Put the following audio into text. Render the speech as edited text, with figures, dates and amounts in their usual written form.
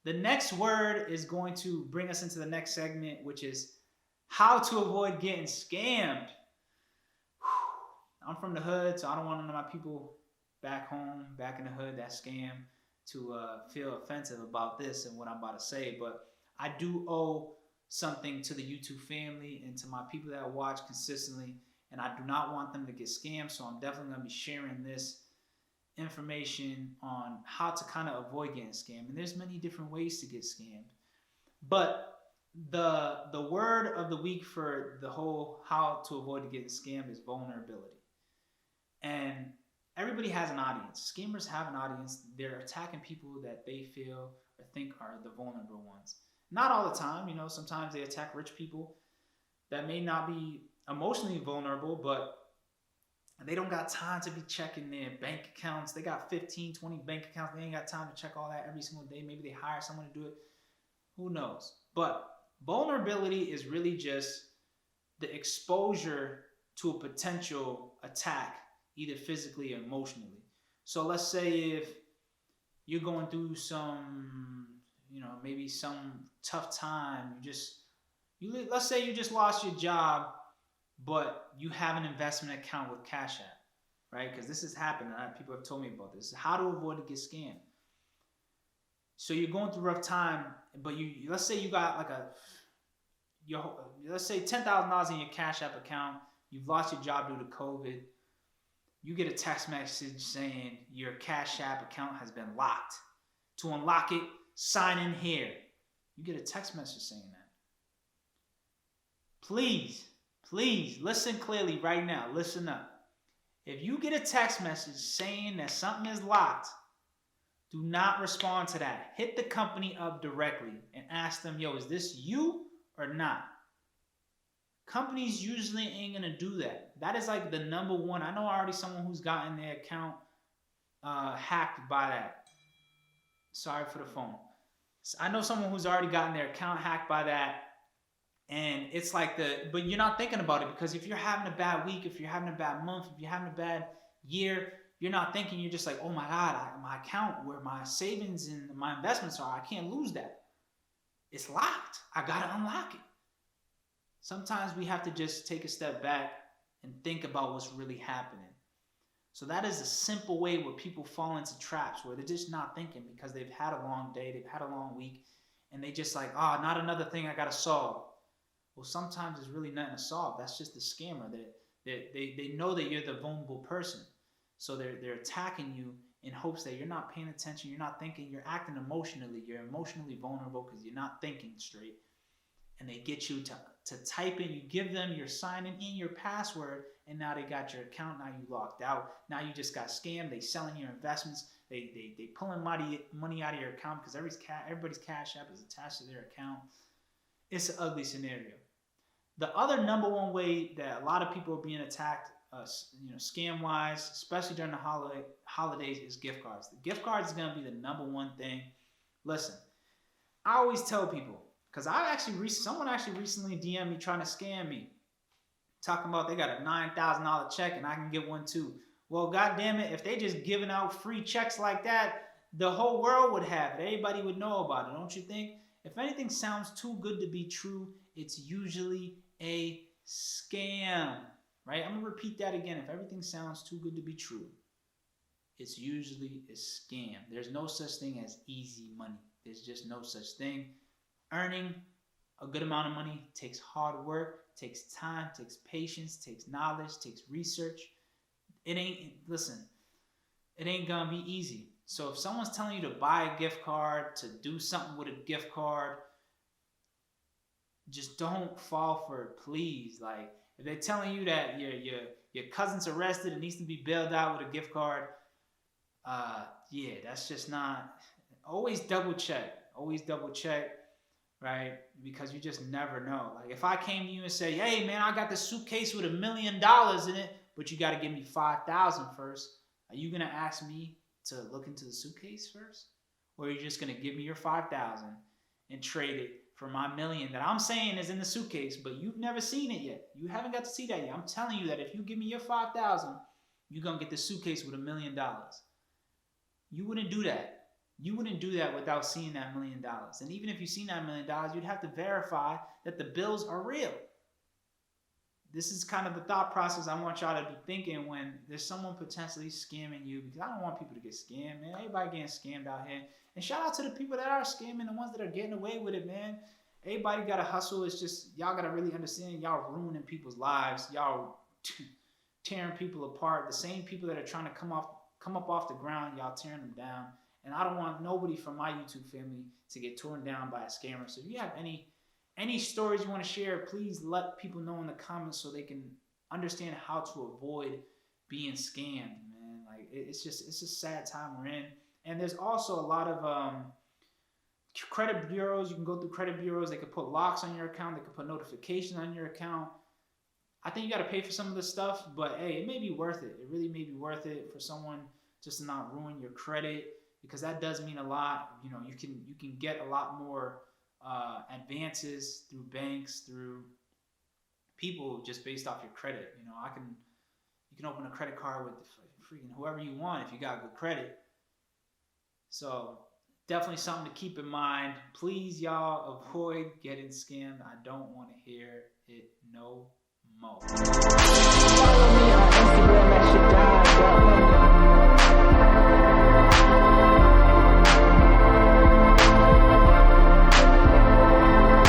The next word is going to bring us into the next segment, which is how to avoid getting scammed. I'm from the hood, so I don't want none of my people back home, back in the hood that scam to feel offensive about this and what I'm about to say. But I do owe something to the YouTube family and to my people that watch consistently, and I do not want them to get scammed. So I'm definitely going to be sharing this information on how to kind of avoid getting scammed. And there's many different ways to get scammed. But the word of the week for the whole how to avoid getting scammed is vulnerability. And everybody has an audience. Scammers have an audience. They're attacking people that they feel or think are the vulnerable ones. Not all the time, sometimes they attack rich people that may not be emotionally vulnerable, but they don't got time to be checking their bank accounts. They got 15, 20 bank accounts. They ain't got time to check all that every single day. Maybe they hire someone to do it. Who knows? But vulnerability is really just the exposure to a potential attack, either physically or emotionally. So let's say if you're going through some, maybe some tough time, let's say you just lost your job, but you have an investment account with Cashapp, right? Because this has happened. People have told me about this. How to avoid to get scammed. So you're going through a rough time, but let's say you got let's say $10,000 in your Cashapp account. You've lost your job due to COVID. You get a text message saying your Cashapp account has been locked. To unlock it, sign in here. You get a text message saying that. Please listen clearly right now. Listen up. If you get a text message saying that something is locked, do not respond to that. Hit the company up directly and ask them, yo, is this you or not? Companies usually ain't going to do that. That is like the number one. I know already someone who's gotten their account hacked by that. Sorry for the phone. I know someone who's already gotten their account hacked by that. And it's like but you're not thinking about it, because if you're having a bad week, if you're having a bad month, if you're having a bad year, you're not thinking. You're just like, oh my God, my account where my savings and my investments are, I can't lose that. It's locked. I got to unlock it. Sometimes we have to just take a step back and think about what's really happening. So that is a simple way where people fall into traps where they're just not thinking because they've had a long day, they've had a long week, and they just like, not another thing I got to solve. Well, sometimes there's really nothing to solve. That's just the scammer. They know that you're the vulnerable person. So they're attacking you in hopes that you're not paying attention, you're not thinking, you're acting emotionally. You're emotionally vulnerable because you're not thinking straight. And they get you to type in, you give them your sign-in, your password, and now they got your account. Now you locked out. Now you just got scammed. They selling your investments. They pulling money out of your account because everybody's Cash App is attached to their account. It's an ugly scenario. The other number one way that a lot of people are being attacked, scam-wise, especially during the holidays, is gift cards. The gift cards is going to be the number one thing. Listen, I always tell people, because someone actually recently DM'd me trying to scam me, talking about they got a $9,000 check and I can get one too. Well, goddamn it, if they just giving out free checks like that, the whole world would have it. Everybody would know about it, don't you think? If anything sounds too good to be true, it's usually a scam, right? I'm going to repeat that again. If everything sounds too good to be true, it's usually a scam. There's no such thing as easy money. There's just no such thing. Earning a good amount of money takes hard work, takes time, takes patience, takes knowledge, takes research. It ain't going to be easy. So if someone's telling you to buy a gift card, to do something with a gift card, just don't fall for it, please. Like, if they're telling you that your cousin's arrested and needs to be bailed out with a gift card, that's just not. Always double check, right? Because you just never know. Like, if I came to you and say, hey man, I got this suitcase with $1 million in it, but you got to give me $5,000 first, are you gonna ask me to look into the suitcase first? Or are you just gonna give me your $5,000 and trade it for my $1 million that I'm saying is in the suitcase, but you've never seen it yet? You haven't got to see that yet. I'm telling you that if you give me your $5,000, you're gonna get the suitcase with $1 million. You wouldn't do that. You wouldn't do that without seeing that $1 million. And even if you seen that $1 million, you'd have to verify that the bills are real. This is kind of the thought process I want y'all to be thinking when there's someone potentially scamming you, because I don't want people to get scammed, man. Everybody getting scammed out here. And shout out to the people that are scamming, the ones that are getting away with it, man. Everybody got to hustle. It's just, y'all got to really understand, y'all ruining people's lives. Y'all tearing people apart. The same people that are trying to come up off the ground, y'all tearing them down. And I don't want nobody from my YouTube family to get torn down by a scammer. So if you have any stories you want to share, please let people know in the comments so they can understand how to avoid being scammed, man. Like, it's just a sad time we're in. And there's also a lot of credit bureaus. You can go through credit bureaus. They could put locks on your account. They could put notifications on your account. I think you got to pay for some of this stuff, but hey, it may be worth it. It really may be worth it for someone just to not ruin your credit, because that does mean a lot. You know, you can get a lot more advances through banks, through people, just based off your credit. You know, you can open a credit card with freaking whoever you want if you got good credit. So definitely something to keep in mind. Please, y'all, avoid getting scammed. I don't want to hear it no more.